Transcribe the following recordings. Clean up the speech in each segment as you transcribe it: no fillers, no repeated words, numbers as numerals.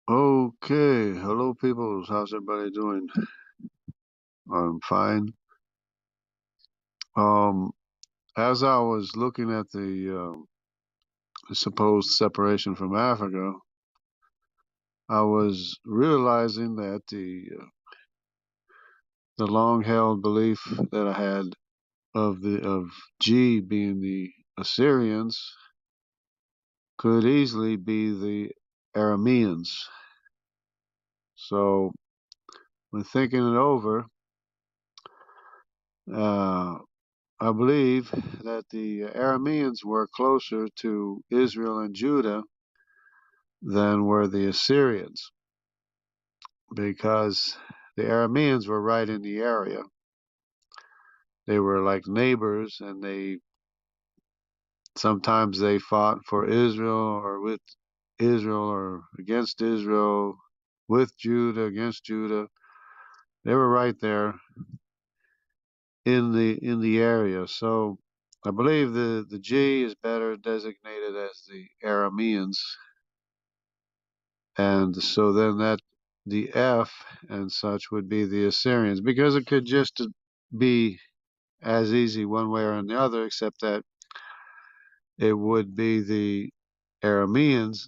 Okay, hello peoples. How's everybody doing? I'm fine. Um, as I was looking at the supposed separation from Africa, I was realizing that the long-held belief that I had of G being the Assyrians could easily be the Arameans. So, when thinking it over, uh, I believe that the Arameans were closer to Israel and Judah than were the Assyrians because the Arameans were right in the area. They were like neighbors, and they sometimes they fought for Israel or with Israel or against Israel, with Judah against Judah. They were right there in the area. So I believe the G is better designated as the Arameans. And so then that the F and such would be the Assyrians, because it could just be as easy one way or the other, except that it would be the Arameans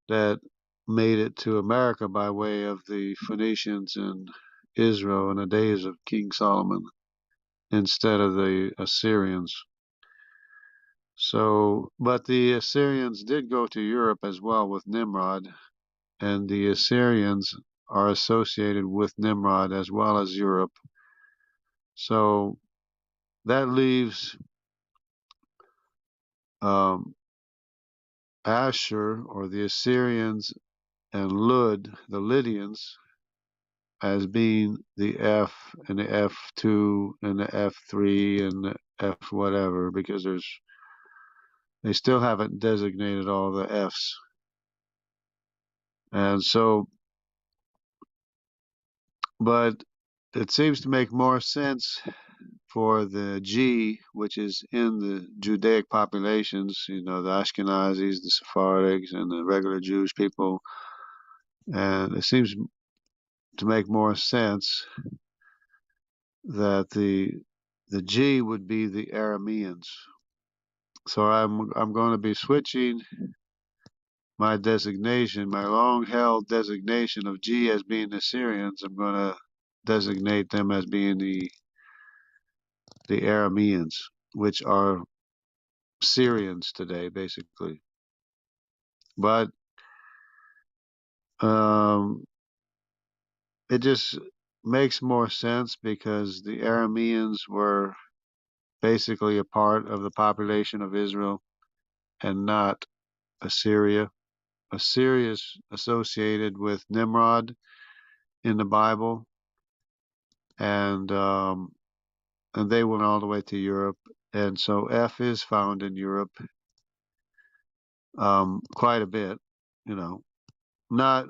that made it to America by way of the Phoenicians and Israel in the days of King Solomon instead of the Assyrians. So, but the Assyrians did go to Europe as well with Nimrod, and the Assyrians are associated with Nimrod as well as Europe. So that leaves um, Ashur or the Assyrians and Lud, the Lydians, as being the F and the F2 and the F3 and the F whatever, because they still haven't designated all the Fs. And so, but it seems to make more sense for the G, which is in the Judaic populations, the Ashkenazis, the Sephardics, and the regular Jewish people. And it seems to make more sense that the G would be the Arameans. So I'm going to be switching my designation, my long-held designation of G as being the Syrians. I'm going to designate them as being the Arameans, which are Syrians today, basically. But um, it just makes more sense because the Arameans were basically a part of the population of Israel and not Assyria. Assyria is associated with Nimrod in the Bible, and they went all the way to Europe, and so F is found in Europe quite a bit. You know,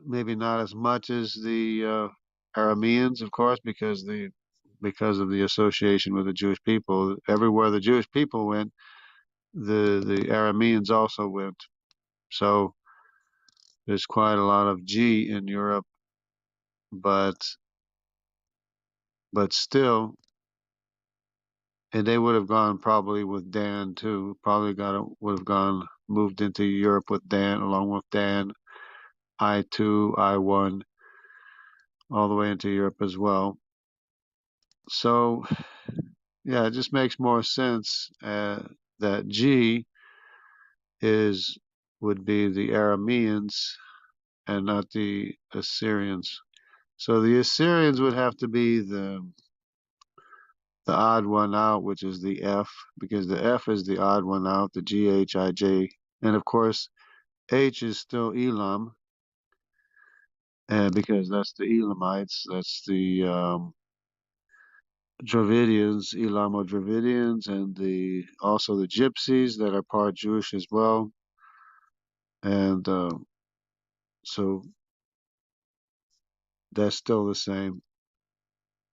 maybe not as much as the Arameans, of course, because of the association with the Jewish people. Everywhere the Jewish people went, the Arameans also went. So there's quite a lot of G in Europe, but still, and they would have gone probably with Dan too. Probably would have gone moved into Europe with Dan, along with Dan, I2, I1, all the way into Europe as well. So yeah, it just makes more sense that G is would be the Arameans and not the Assyrians. So the Assyrians would have to be the odd one out, which is the F, because the F is the odd one out, the G, H, I, J. And of course, H is still Elam, because that's the Elamites, that's the Dravidians, Elamo-Dravidians, and also the Gypsies that are part Jewish as well. And so that's still the same.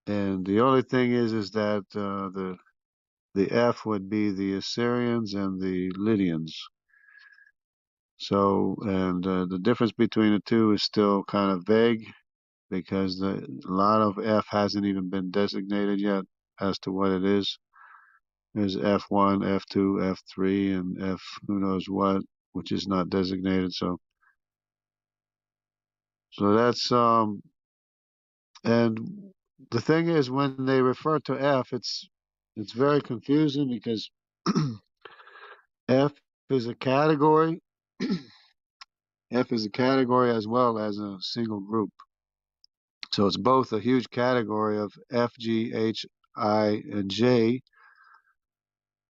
And the only thing is that the F would be the Assyrians and the Lydians. So, and the difference between the two is still kind of vague because a lot of F hasn't even been designated yet as to what it is. There's F1, F2, F3, and F who knows what, which is not designated. So that's and the thing is when they refer to F, it's very confusing because F is a category. F is a category as well as a single group. So it's both a huge category of F, G, H, I, and J,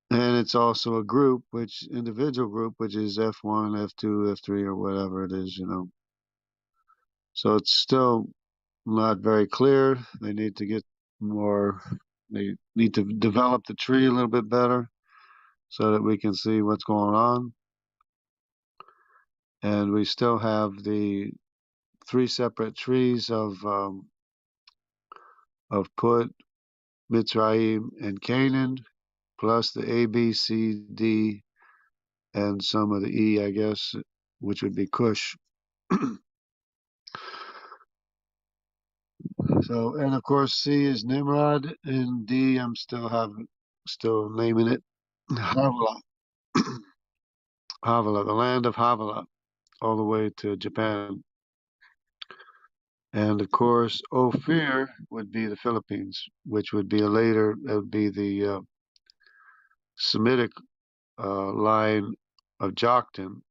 and it's also a group, which individual group, which is F1, F2, F3, or whatever it is, you know. So it's still not very clear. They need to get more, they need to develop the tree a little bit better so that we can see what's going on. And we still have the three separate trees of Put, Mitzrayim, and Canaan, plus the A, B, C, D, and some of the E, I guess, which would be Cush. So, and of course, C is Nimrod, and D, still naming it Havilah, Havilah, the land of Havilah, all the way to Japan. And of course, Ophir would be the Philippines, which would be that would be the Semitic line of Joktan,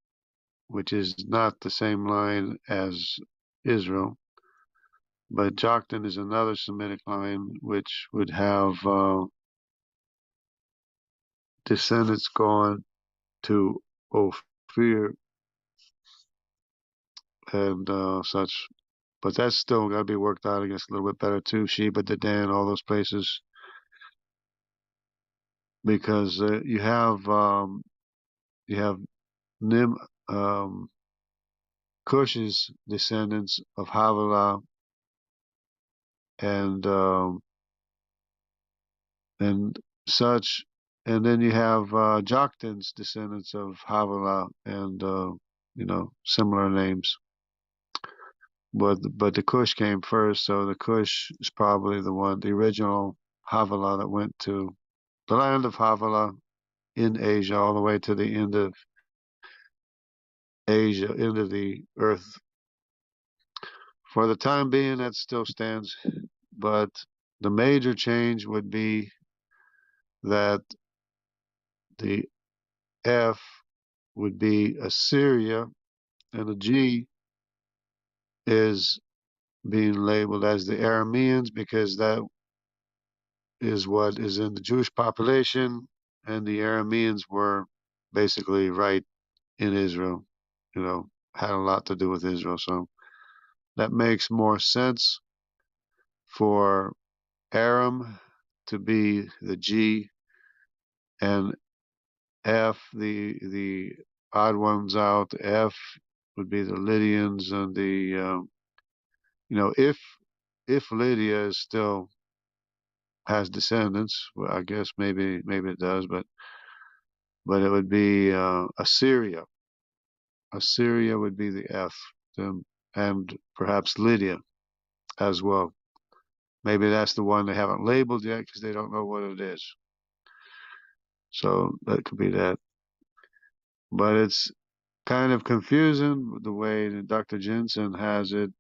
which is not the same line as Israel. But Joktan is another Semitic line which would have descendants going to Ophir and such. But that's still got to be worked out, I guess, a little bit better too. Sheba, Dedan, all those places, because you have Nim Cush's descendants of Havilah and and such, and then you have Joktan's descendants of Havilah and similar names. But the Cush came first, so the Cush is probably the original Havilah that went to the land of Havilah in Asia all the way to the end of Asia, end of the earth. For the time being, that still stands, but the major change would be that the F would be Assyria, and the G is being labeled as the Arameans because that is what is in the Jewish population, and the Arameans were basically right in Israel, had a lot to do with Israel. So that makes more sense for Aram to be the G, and F, the odd ones out. F would be the Lydians, and if Lydia is still has descendants, well, I guess maybe it does, but it would be Assyria. Assyria would be the F, and perhaps Lydia as well. Maybe that's the one they haven't labeled yet because they don't know what it is. So that could be that. But it's kind of confusing the way that Dr. Jensen has it.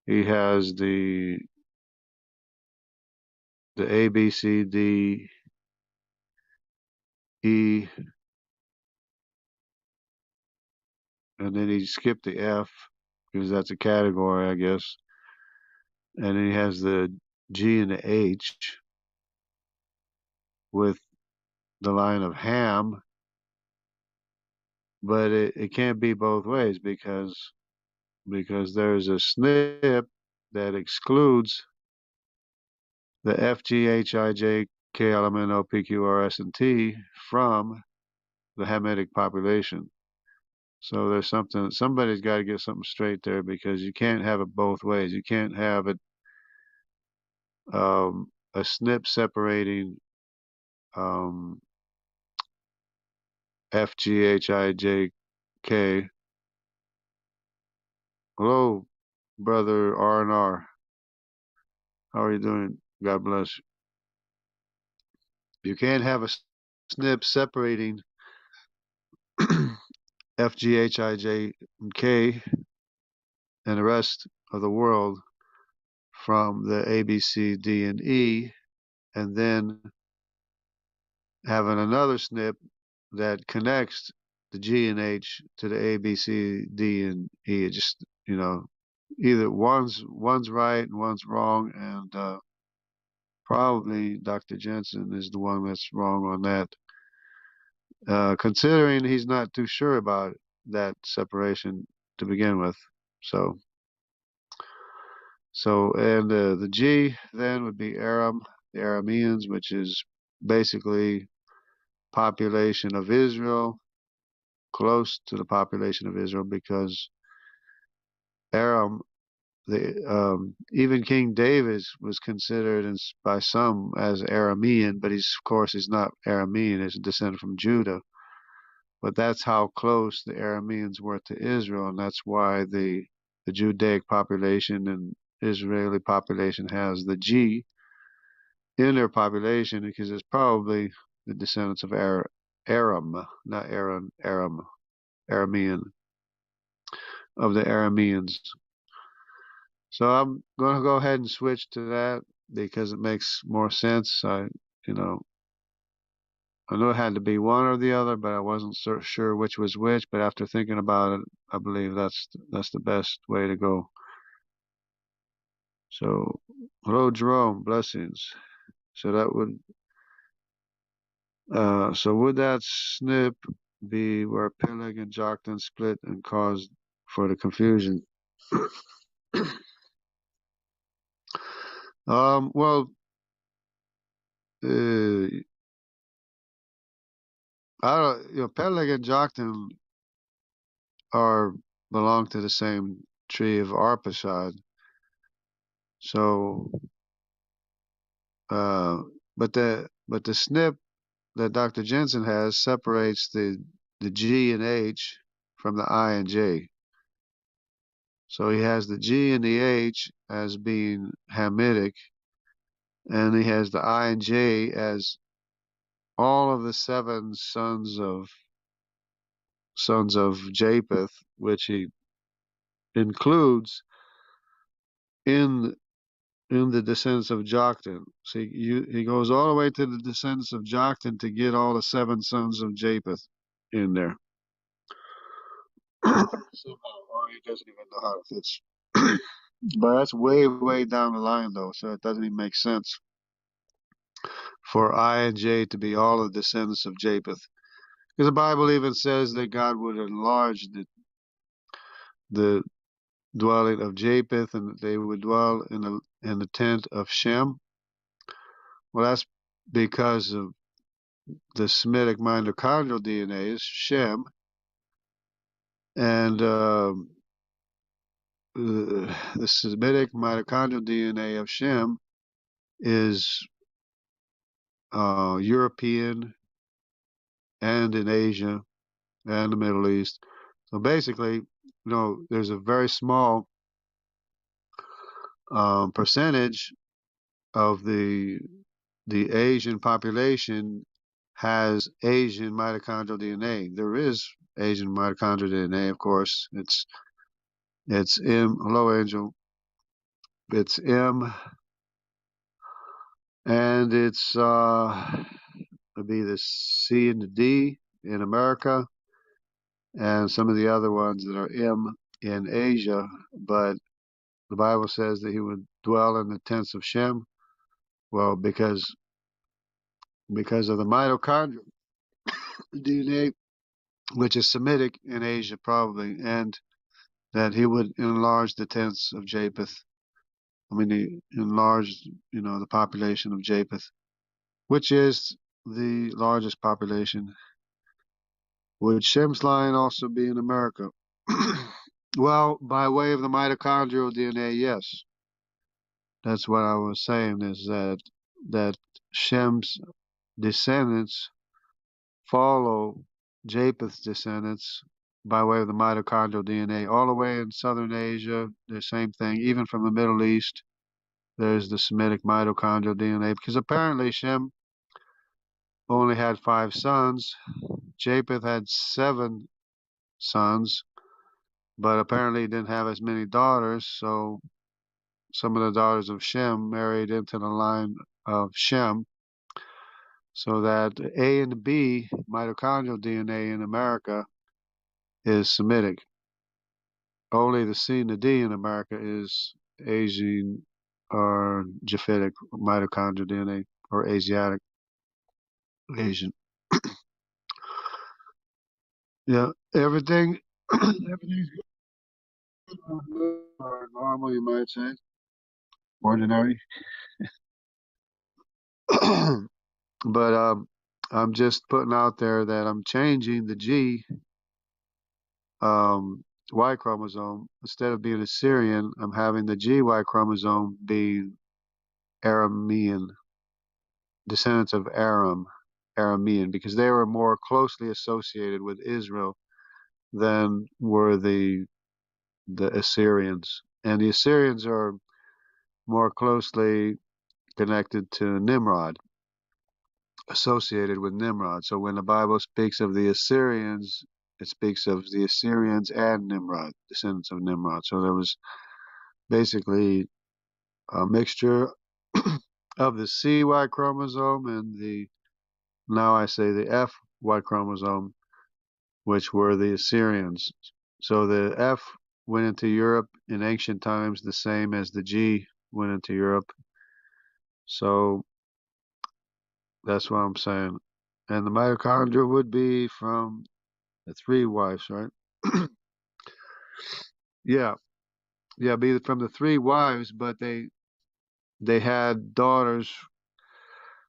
He has the A, B, C, D, E, and then he skipped the F because that's a category, I guess. And then he has the G and the H with the line of Ham, but it can't be both ways because there's a snip that excludes the F, G, H, I, J, K, L, M, N, O, P, Q, R, S, and T from the Hamitic population. So there's somebody's got to get something straight there because you can't have it both ways. You can't have it a snip separating F, G, H, I, J, K Hello, brother R&R. How are you doing? God bless you. You can't have a snip separating F, G, H, I, J, and K and the rest of the world from the A, B, C, D, and E, and then having another snip that connects the G and H to the A, B, C, D, and E. It just, either one's right and one's wrong, and probably Dr. Jensen is the one that's wrong on that. Considering he's not too sure about that separation to begin with. So, and the G then would be Aram, the Arameans, which is basically population of Israel, close to the population of Israel, because Aram, even King David was considered by some as Aramean, but of course he's not Aramean; he's descended from Judah. But that's how close the Arameans were to Israel, and that's why the Judaic population and Israeli population has the G in their population, because it's probably the descendants of Aram, not Aaron, Aramean, of the Arameans. So I'm going to go ahead and switch to that because it makes more sense. You know, I knew it had to be one or the other, but I wasn't sure which was which. But after thinking about it, I believe that's the best way to go. So, hello, Jerome. Blessings. So that would would that snip be where Peleg and Joktan split and caused for the confusion? Well, I don't, Peleg and Joktan are belong to the same tree of Arpachshad. So, but the snip that Dr. Jensen has separates the G and H from the I and J. So he has the G and the H as being Hamitic, and he has the I and J as all of the seven sons of Japheth, which he includes in the descendants of Joktan. See, he goes all the way to the descendants of Joktan to get all the seven sons of Japheth in there. Somehow, or he doesn't even know how it fits. But that's way, way down the line, though, so it doesn't even make sense for I and J to be all the descendants of Japheth. Because the Bible even says that God would enlarge the dwelling of Japheth, and they would dwell in the tent of Shem. Well, that's because of the Semitic mitochondrial DNA is Shem, and the Semitic mitochondrial DNA of Shem is European and in Asia and the Middle East. So basically, there's a very small percentage of the Asian population has Asian mitochondrial DNA. There is Asian mitochondrial DNA, of course. It's M. Hello, Angel. It's M, and it's would be the C and the D in America, and some of the other ones that are M in Asia. But the Bible says that he would dwell in the tents of Shem. Well, because of the mitochondrial DNA, which is Semitic in Asia probably, and that he would enlarge the tents of Japheth. I mean, he enlarged, the population of Japheth, which is the largest population. Would Shem's line also be in America? Well, by way of the mitochondrial DNA, yes. That's what I was saying, is that Shem's descendants follow Japheth's descendants, by way of the mitochondrial DNA. All the way in Southern Asia, the same thing. Even from the Middle East, there's the Semitic mitochondrial DNA because apparently Shem only had 5 sons. Japheth had 7 sons, but apparently he didn't have as many daughters. So some of the daughters of Shem married into the line of Shem, so that A and B mitochondrial DNA in America is Semitic. Only the C and the D in America is Asian or Japhetic mitochondrial DNA or Asiatic Asian. Yeah, everything everything's good or normal, you might say, ordinary. But I'm just putting out there that I'm changing the G um, Y chromosome. Instead of being Assyrian, I'm having the GY chromosome be Aramean, descendants of Aramean, because they were more closely associated with Israel than were the Assyrians. And the Assyrians are more closely connected to Nimrod, associated with Nimrod. So when the Bible speaks of the Assyrians, it speaks of the Assyrians and Nimrod, descendants of Nimrod. So there was basically a mixture of the CY chromosome and now I say the FY chromosome, which were the Assyrians. So the F went into Europe in ancient times the same as the G went into Europe. So that's what I'm saying. And the mitochondria would be from the 3 wives, right? Yeah, yeah, be from the 3 wives, but they had daughters.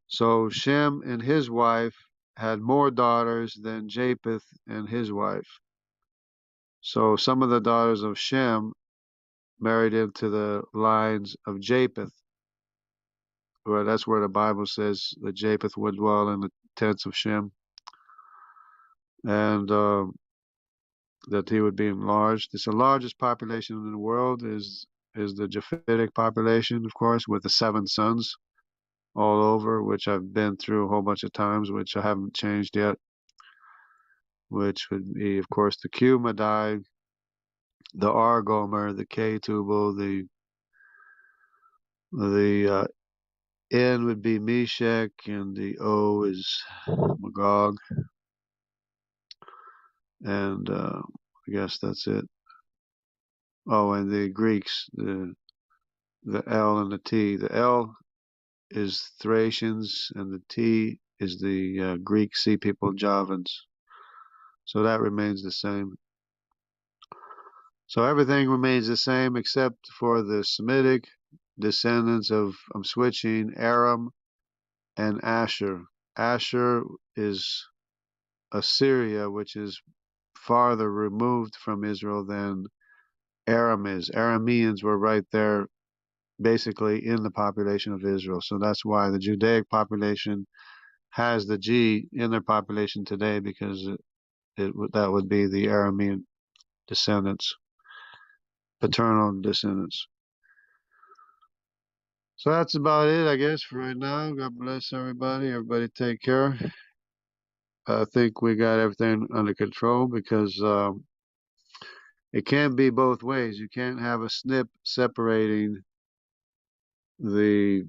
So Shem and his wife had more daughters than Japheth and his wife. So some of the daughters of Shem married into the lines of Japheth. Well, that's where the Bible says that Japheth would dwell in the tents of Shem, and that he would be enlarged. It's the largest population in the world is the Japhetic population, of course, with the 7 sons all over, which I've been through a whole bunch of times, which I haven't changed yet. Which would be, of course, the Q Madai, the R Gomer, the K Tubal, the N would be Meshach, and the O is Magog, and I guess that's it. Oh, and the Greeks, the L and the T. The L is Thracians, and the T is the Greek Sea People, Javans. So that remains the same. So everything remains the same except for the Semitic descendants of, I'm switching, Aram and Asher. Asher is Assyria, which is farther removed from Israel than Aram is. Arameans were right there, basically in the population of Israel. So that's why the Judaic population has the G in their population today, because that would be the Aramean descendants, paternal descendants. So that's about it, I guess, for right now. God bless everybody. Everybody take care. I think we got everything under control, because it can't be both ways. You can't have a snip separating the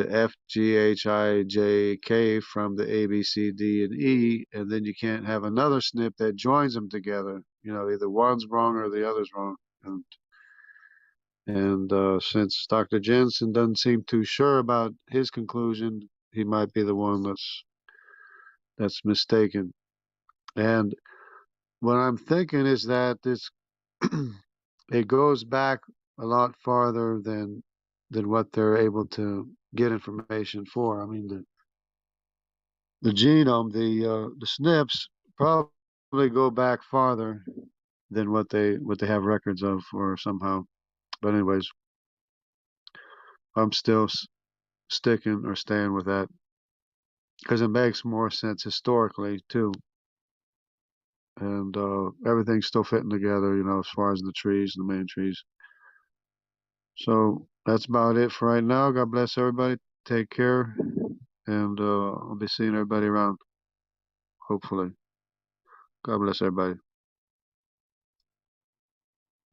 F, G, H, I, J, K from the A, B, C, D, and E, and then you can't have another snip that joins them together. You know, either one's wrong or the other's wrong. And since Dr. Jensen doesn't seem too sure about his conclusion, he might be the one that's mistaken. And what I'm thinking is that this it goes back a lot farther than what they're able to get information for. I mean, the genome, the SNPs probably go back farther than what they have records of, or somehow. But anyways, I'm still sticking or staying with that because it makes more sense historically too. and everything's still fitting together, you know, as far as the trees, the main trees. So that's about it for right now. God bless everybody. Take care, and I'll be seeing everybody around, hopefully. God bless everybody.